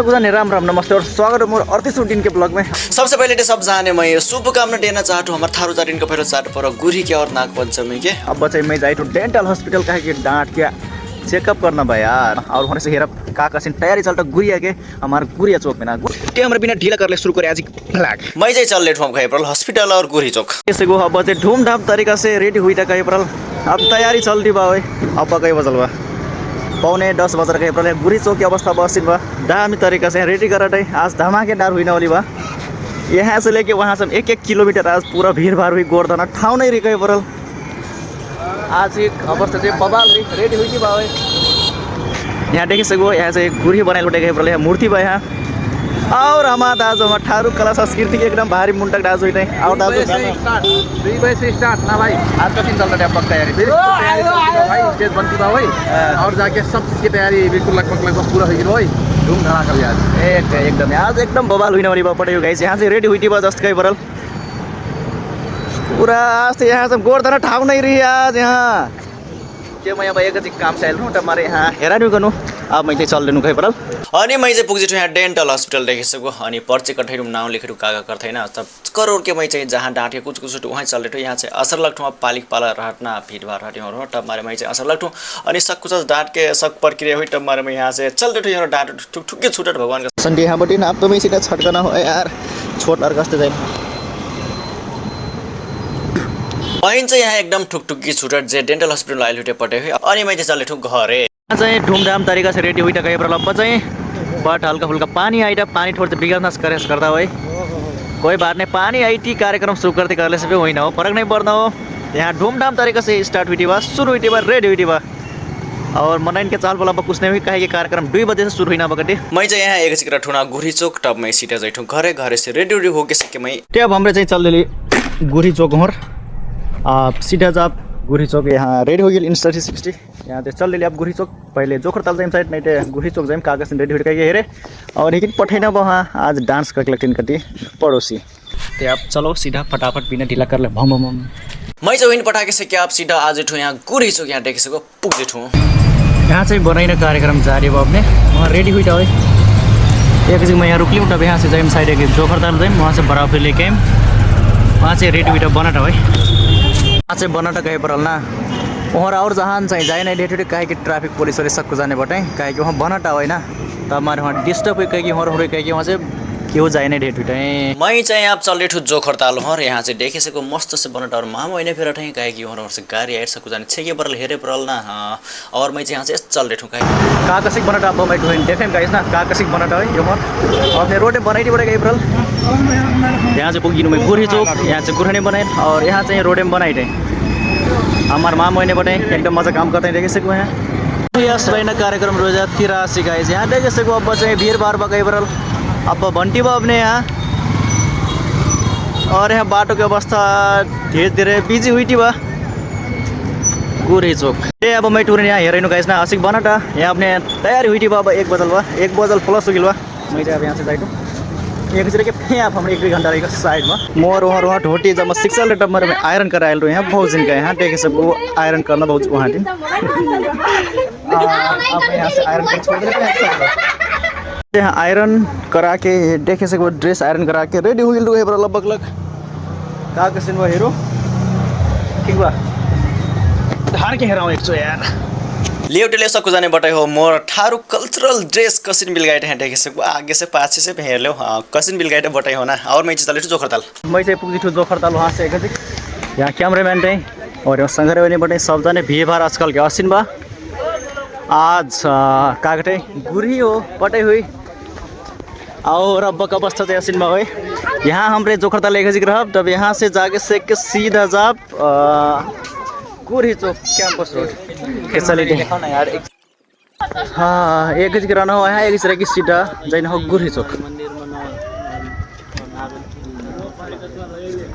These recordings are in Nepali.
सबको जाने राम राम नमस्ते और स्वागत है मोर 38 दिन के ब्लॉग में। सबसे पहले सब जाने मैं शुभकामना देना चाहता हूँ हमारे थारू जारिन का पहले चाट पर गुरी के और नाग पंचमी के। अब बच्चे मैं जाई तो डेंटल हॉस्पिटल का के डांट के चेकअप करना भाई यार। और होने से हेरा का कसिन तैयारी चलता गुरिया के हमारे गुरिया चौक में ना ते हमारे बिना ढीला कर ले शुरू करे आज ब्लॉग। मैं जाई चल लेट हम कहीं पर हॉस्पिटल और गुरी चौक ऐसे को अब बच्चे धूमधाम तरीका से रेडी हुई था कहीं पर अब तैयारी चलती बा भाई। अब कहीं बजल बा 9:45 बजे कहीं पर गुरी चौक की अवस्था बसिन बा दामी तरीका से रेडी कर आज धमाकेदार हुई वाली बा। यहाँ से लेके वहाँ से 1-1 किलोमीटर आज पूरा भीड़ भाड़ हुई गोरदाना ठाउँ नहीं रही कहीं पर आज एक अवस्था से बवाल रेडी हुई थी बा। यहाँ देखिए सको यहाँ से गुरी बनाए उठे गए यहाँ मूर्ति बा यहाँ। और हमारा दाजु हमारा ठारू कला संस्कृति के एकदम भारी मुंटक दाजु हुई और दाजु 3 बजे से स्टार्ट ना भाई। आज का दिन चल रहा है पक्का तैयारी भाई स्टेज बनती बा भाई और जाके सब चीज की तैयारी बिल्कुल लगभग पूरा हो गई भाई। धूम धड़ाका आज एकदम आज एकदम बवाल हुई वाली पड़े गाइस। यहाँ से रेडी हुई थी बस जस्ट कहीं बरल पूरा आज तो यहाँ से गोरदाना ठाउँ नहीं रही आज यहाँ के मैं अब एक काम से आइलूँ हमारे यहाँ हेरा नहीं गर्नु अब मैं चल देनु कहीं परल अनि मैं चाहिँ पुगेछु यहाँ डेन्टल हस्पिटल देखिसक्यो अनि पर्ची कठैरू नाउँ लेखेर कागा कर्थैन तब करोड के मैं चाहिँ जहाँ डाँटे कुछ कुछ वहाँ चल रहे यहाँ चाहिँ असर लग्ठुमा पालिक पाला रहटना भीड़भाड़ हट्यो हो तब मारे मैं चाहिँ असर लग्ठु अनि सब कुछ डाँट के सब प्रक्रिया हुई तब मारे मैं यहाँ से चल रहे यहाँ डाँट ठुक ठुक के छुटट भगवान का संडे यहाँ बटी ना अब तो मैं सीधा छटकना हो यार छोट और कस्ते जाए बहिन चाहिँ यहाँ एकदम ठुकठुकी छुटट जे डेन्टल हस्पिटल आइल हुटे पटे हुई अनि मैं चाहिँ चले ठुक घरे चाहिँ धूमधाम तरीका से रेडी हुई था कहीं पर लब्बा चाहिँ बट हल्का फुल्का पानी आई था पानी थोड़ा सा बिगड़ना करता हो कोई बात नहीं पानी आई थी कार्यक्रम शुरू करते करले से भी हुई ना हो फर्क नहीं पड़ना हो। यहाँ धूमधाम तरीका से स्टार्ट हुई थी बा शुरू हुई थी बा रेडी हुई थी बा और मनाइन के चाल बोला कुछ नहीं हुई कहे कि कार्यक्रम 2 बजे से शुरू हुई ना बकटे मैं चाहिँ यहाँ एक चिक्रा ठुना गुरी चौक टब में सीटा जाइठु घरे घरे से रेडी रेडी हो के सके मैं अब हमरे चाहिँ चल देली गुरी चौक होर सीधा जाप गुरी चौक यहाँ रेडी हो गई इंस्टा 360 यहाँ तो चल देली अब गुरी चौक पहले जोखरताल जाइम साइड नहीं तो गुरी चौक जाइम कागज रेडी हो गई हेरे और लेकिन पठैना वहाँ आज डांस कर लगती कति पड़ोसी तो अब चलो सीधा फटाफट बिना ढीला कर ले भम भम मैं चाहिँ पठाके सके आप सीधा आज ठु यहाँ गुरी चौक यहाँ देखिसक्यो पुग्दै छु यहाँ चाहिँ बनाइन कार्यक्रम जारी भयो अपने वहाँ रेडी हुई था एक मैं यहाँ रुकली तब यहाँ से जाइम साइड एक जोखरताल जाइम वहाँ से बराबर लेके आइम वहाँ से रेडी हुई था बनाटा भाई वहाँ से बनाटा कहीं पर ना वहाँ और जहाँ चाहिँ जाए नहीं डेट कहे कि ट्रैफिक पुलिस वाले सबको जाने बटे कहे कि वहाँ बनाटा हो ना तब हमारे वहाँ डिस्टर्ब हुई कहे कि वहाँ कहे कि वहाँ से क्यों जाए नहीं डेट मैं चाहिँ आप चल रही जोखरताल हर यहाँ चाहिँ देखिसक्यो मस्त से बनाटा और माम होइन फेर ठै कहे कि वहाँ से गाड़ी आएर सकू जाने छेके परल हेरे परल ना और मैं यहाँ से चल रही कहे काकसिक बनाटा अब मैं ठोइन देखें गाइस ना काकसिक बनाटा है यो मत अपने रोडे बनाई पड़े गई परल यहाँ से पुगिनु मैं गुरी चौक यहाँ से गुरहने बनाए और यहाँ से रोडे में बनाई थे हमारे माम होने बटे एकदम मजा काम करते हैं देखे सको यहाँ यस भाई कार्यक्रम 2083 गाइस यहाँ देखे सको अब बचे भीड़ भाड़ बगई बरल अब भंटी बा अपने यहाँ और यहाँ बाटो की अवस्था धीरे धीरे बिजी हुई थी बा गुरी चौक अब मैं टूर यहाँ हेरेनु गाइस ना आशिक बनाटा यहाँ अपने तैयारी हुई थी बा 1 बजल प्लस हो गई बा मैं अब यहाँ से जाइटू एक जगह पे आप हम 1-2 घंटा रहेगा साइड में मोर वहाँ ढोटी जब मैं शिक्षा लेटर में आयरन कर आयल यहाँ बहुत दिन का यहाँ देखे सब वो आयरन करना बहुत वहाँ दिन यहाँ से आयरन कर यहाँ आयरन करा के देखे से वो ड्रेस आयरन करा के रेडी हुई लगभग लग कहाँ के सीन वो हीरो ठीक बा धार के हेराऊँ एक यार लेउटेले सबको जाने बटाई हो मोर ठारू कल्चरल ड्रेस कसिन बिलगाइट हैं देखिसक्यो आगे से पाछे से हेर लो कसिन बिलगाइट बटाई हो ना और मैं चले जोखरताल मैं चाहिँ पुग्छु जोखरताल वहाँ से एक यहाँ कैमरामैन चाहिँ और यहाँ संघरे वाले बटे सब जाने भीड़ भाड़ आजकल के असिन बा आज कागटे गुरी हो पटाई हुई और अब का अवस्था चाहिँ असिन बा हो यहाँ हमरे जोखरताल एक जिक्र तब यहाँ से जाके से के सीधा जाप गुरी चौक कैंपस रोड फैसिलिटी ना यार हाँ एक जिक्र ना हो यहाँ एक तरह की सीधा जाइन हो गुरी चौक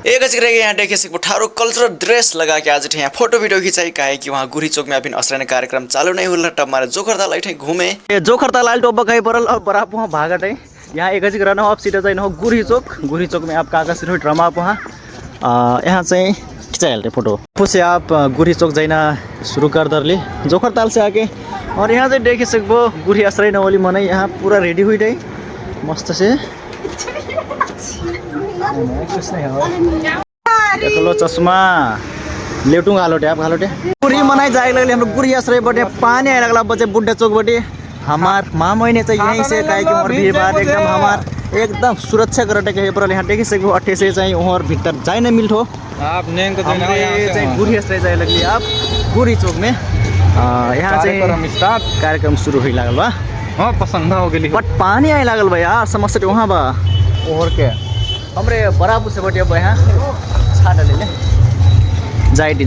एक चिक्रे यहाँ देखिसक्यो ठारो कल्चरल ड्रेस लगा के आज यहाँ फोटो वीडियो खिंचाई काहे कि वहाँ गुरी चौक में अभी असरने कार्यक्रम चालू नहीं हुआ तब हमारे जोखरताल आई घूमे जोखरताल आयल तो बकाई परल और बराबर वहाँ भागट है यहाँ एक जिक्र ना हो आप सीधा जाइन हो गुरी चौक में आप काका सिर ड्रामा आप वहाँ यहाँ से खिंचाइहाल्थे फोटो से आप गुरी चौक जाना शुरू कर दरले जोखरताल से आके और यहाँ से देखिसक्यो गुरी आश्रय नवली मनाई यहाँ पूरा रेडी हुई रही मस्त से कुछ नहीं हो देख लो चश्मा लेटूंग घालोटे आप घालोटे गुरी मनाई जाए लगले हम गुरी आश्रय बटे पानी आए लगला बचे बुड्ढा चौक बटे हमार मामैने चाहिँ यहीं से काहे कि मोर भीड़भाड़ एकदम हमार एकदम सुरक्षा करटे के पर यहाँ देखि सकबो 28 से चाहिँ और भीतर जाए न मिल्थो आप नेम को देना हमरे चाहिँ गुरी आश्रय जाए लगली आप गुरी चौक में यहाँ चाहिँ कार्यक्रम शुरू हुई लागल बा हां पसंद हो गेली बट पानी आए लागल बा यार समस्या वहाँ बा और के हमरे बराबर से बटे यहाँ छाटा ले जाइटी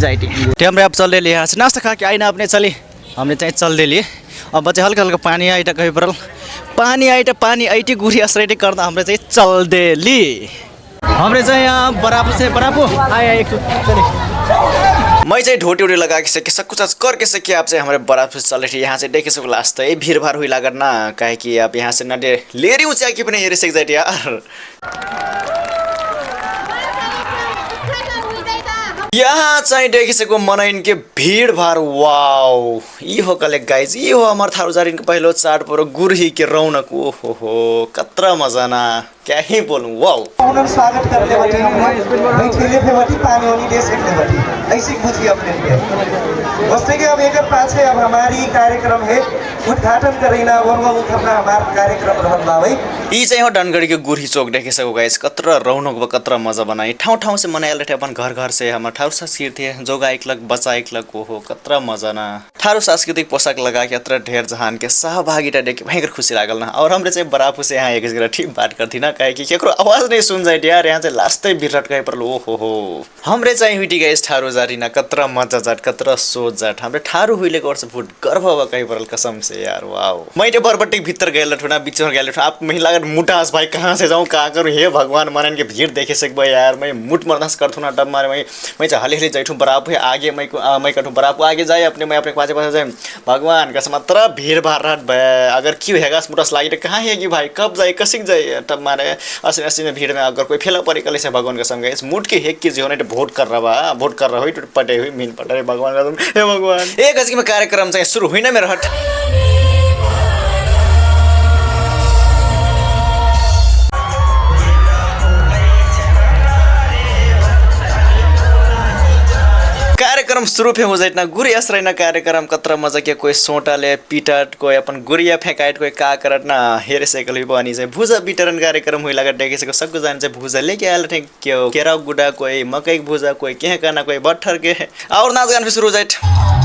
ते हमरे अब चल रहे यहाँ से नाश्ता खा के आई ना अपने चली हमने चाहिँ चल दे लिए अब बच्चे हल्का हल्का पानी आइटा कहीं परल पानी आइटी गुरी आश्रय करता हमरे चाहिँ चल दे ली हमरे चाहिँ यहाँ बराबर आए एक चले मैं चाहिँ ढोटी उड़ी लगा के सके सब कुछ करके सके आप से हमारे बराबर से चल रही यहाँ से देखे सको लास्ट ये भीड़ भाड़ हुई लागत ना काहे कि आप यहाँ से नडे लेरी ऊंचा की पनि हेरि सक जाए यार यहाँ चाहिँ देखिसकेको मनाइनके भीडभाड वाओ यी हो कले गाइज यी हो हमार थारूजारिनको पहिलो चाड पर्व गुरही के रौनक ओहो कत्रा मजा ना क्या ही बोलूं वाओ उन्होंने स्वागत करने वाली हम ठेले पे वाली पानी वाली दे सकने वाली ऐसी बुझी अपने लिए वैसे कि अब एक पाछे अब हमारी कार्यक्रम है उद्घाटन करेना वरवा उठना हमारा कार्यक्रम रहला भाई यी चाहिँ हो डनगढीको गुरही चौक देखिसकेको गाइज कत्रा रौनक व कत्रा मजा बनाई ठाउँ से मनाइल रहे अपन घर से हमार ठाउँ संस्कृति जोगा एकलक बच्चा एकलक ओहो कत्रा मजा ना ठाउँ सांस्कृतिक पोशाक लगा के अत्र ढेर जहान के सहभागिता देखे भयंकर खुशी लागल ना और हमरे चाहिँ बराबर से यहाँ एक जगह ठीक बात करती ना काहे कि केकरो आवाज नहीं सुन जाए यार यहाँ चाहिँ लास्टै बिरट गए पर ओहो हमरे चाहिँ हुइटी गाइस ठारो जारी ना कत्रा मजा जाट कत्रा सोच जाट हमरे ठारो हुइलेको वर्ष फुट गर्व व कहीं परल कसम से यार वाओ मैले बरबट्टी भीतर गएल ठुना बीच में गएल आप महिला मुटास भाई कहाँ से जाऊँ कहाँ करूँ हे भगवान मनन के भीड़ देखे सकबो यार मैं मुट मरनास करथु ना डब मारे मैं चाहिँ हले जैठू बराबर आगे मैं कठू बराबर आगे जाए अपने मैं अपने पाछे पाछे जाए भगवान का मात्र भीड़ भाड़ रहत अगर क्यों हैगा मुटास लागी कहाँ हैगी भाई कब जाए कसिक जाए तब मारे अस्सी में भीड़ में अगर कोई फेला पड़ी कल से भगवान का समझ इस मुट के हेक की जो वोट कर रहा हुई पटे हुई मीन पटे भगवान का हे भगवान एक गज में कार्यक्रम चाहिँ शुरू हुई ना मेरा हट कार्यक्रम शुरू फे हो जाए गुरी आश्रय ना कार्यक्रम कतरा मजा के कोई सोटाले पिटट कोई अपन गुरिया फेंकाइट कोई का करत ना हेरे साइकिल भी बनी जाए भुजा वितरण कार्यक्रम हुई लगा देखे सको सबको जान से भुजा लेके आयल थे क्यों केरा गुडा कोई मकई भुजा कोई के करना कोई बट्ठर के और नाच गान भी शुरू हो जाए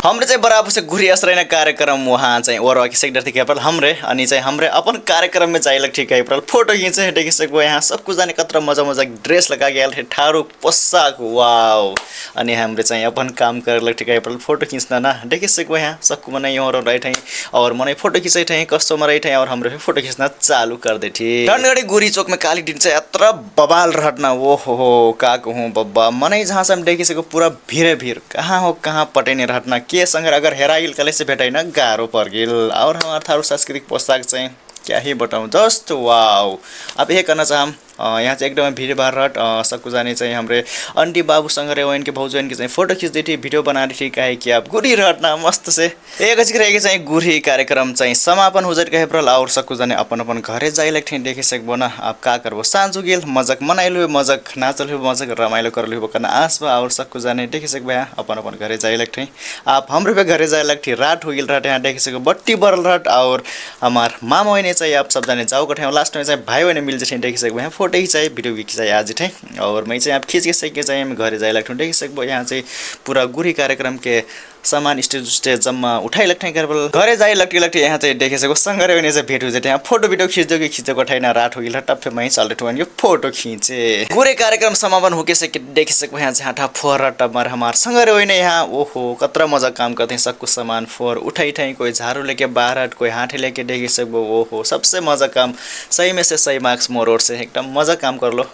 हमरे चाहिँ बराबर से घुरी आश्रय कार्यक्रम वहाँ चाहिँ ओरवा के सेक्टर थी पर हमरे अनि चाहिँ हमरे अपन कार्यक्रम में जाइलक ठीक है पर फोटो खींचे देखि सकबो यहाँ सब कुछ जाने कतरा मजा मजा ड्रेस लगा गया थे ठारो पोशाक वाओ अनि हमरे चाहिँ अपन काम करलक ठीक है पर फोटो खींचना ना देखि सकबो यहाँ सबको मने यहाँ रही थे और मने फोटो खींचे थे कस्टमर रही थे और हमरे फोटो खींचना चालू कर दे थी डनगढी गुरी चौक में काली दिन चाहिँ अत्र बवाल रहना वो हो का कहूँ बब्बा मने जहाँ से हम देखि सको पूरा भीड़ कहाँ हो कहाँ पटेने रहना के संगर अगर हेराइल कले से भेटाइन गाह्रो पर्गिल और हमारे थारू सांस्कृतिक पोशाक चाहिँ क्या ही बताऊँ जस्ट वाओ अब यही करना चाहम यहाँ चाहिँ एकदमै भीड़भाड़ रहट सबको जाने चाहिँ हमरे आंटी बाबूसँग रे उनके भाउजू इनके चाहिँ फोटो खींच देती वीडियो बना रही काहे कि आप गुरी रहट ना मस्त से एक रहेगी चाहिँ गुरी कार्यक्रम चाहिँ समापन हो जाए कहे परल और सबको जाने अपन अपन घरे जाइलक थे देखे सकबो ना आप का करबो सांझो गेल मजाक मनाइलो मजाक नाचल हो मजाक रमाइलो करल हो करना आस बा और सबको जाने देखे सकबो यहाँ अपन अपन घरे जाइलक थे आप हमरे पे घरे जाइलक थे रात हो गेल रहट यहाँ देखे सकबो बट्टी बरल रहट और हमार मामा ने चाहिँ आप सब जाने जाओ कठे लास्ट में चाहिँ भाई बहन मिल जाए देखे सकबो यहाँ फोटो खिंचाई वीडियो भी खिंचाई आज थे और मैं चाहिँ आप खींच के सके चाहिँ हम घरे जाए लग देख सकबो यहाँ चाहिँ पूरा गुरी कार्यक्रम के सामान स्टेज जम्मा उठाई लट्ठे घरे जाए लट्टी यहाँ चाहिँ देखे सको सँगै हुने चाहिँ भेट हो जाए यहाँ फोटो वीडियो खिचेको छैन रात हो गया टप्पे मैं चल रहे फोटो खींचे गुरे कार्यक्रम समापन होके से देखे सको यहाँ चाहिँ हाथा फोर टप्पर हमार सँगै होने यहाँ ओहो कतरा मजा काम करते हैं सबको सामान फोर उठाई कोई झाड़ू लेके बाहर कोई हाथे लेके देखे सको ओहो सबसे मजा काम सही में से सही मार्क्स मोर ओर से एकदम मजा काम कर लो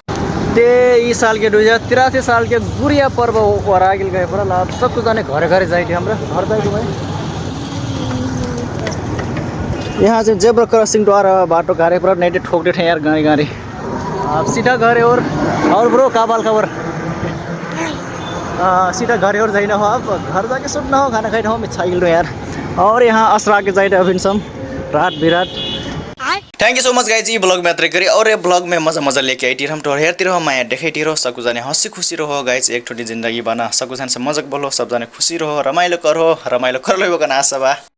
इस साल के 2083 साल के गुरिया पर्व ओरा गेल गए पर आप सबको जाने घरे घरे जाए हमरा घर जाए भाई यहाँ चाहिँ जेब्रा क्रसिङ द्वारा बाटो गाडी पर नेटे ठोक्दै थे यार गाडी अब सीधा घर और ब्रो क्या बाल खबर सीधा घर और जाइना हो अब घर जाके सुनना हो खाना खाइना हो मैं छाइल रहो यार और यहाँ असरा के जाइए अभी सम रात बिरात thank you so much guys ये ब्लॉग में यात्रा करी और ये ब्लॉग में मजा मजा लेके आई हम तो हेरती रहो माया देखती रहो सबको जाने हंसी खुशी रहो गाइज एक ठोटी जिंदगी बना सबको जाने से मजाक बोलो सब जाने खुशी रहो रमाइलो करो रमाइलो कर लो आशा बा।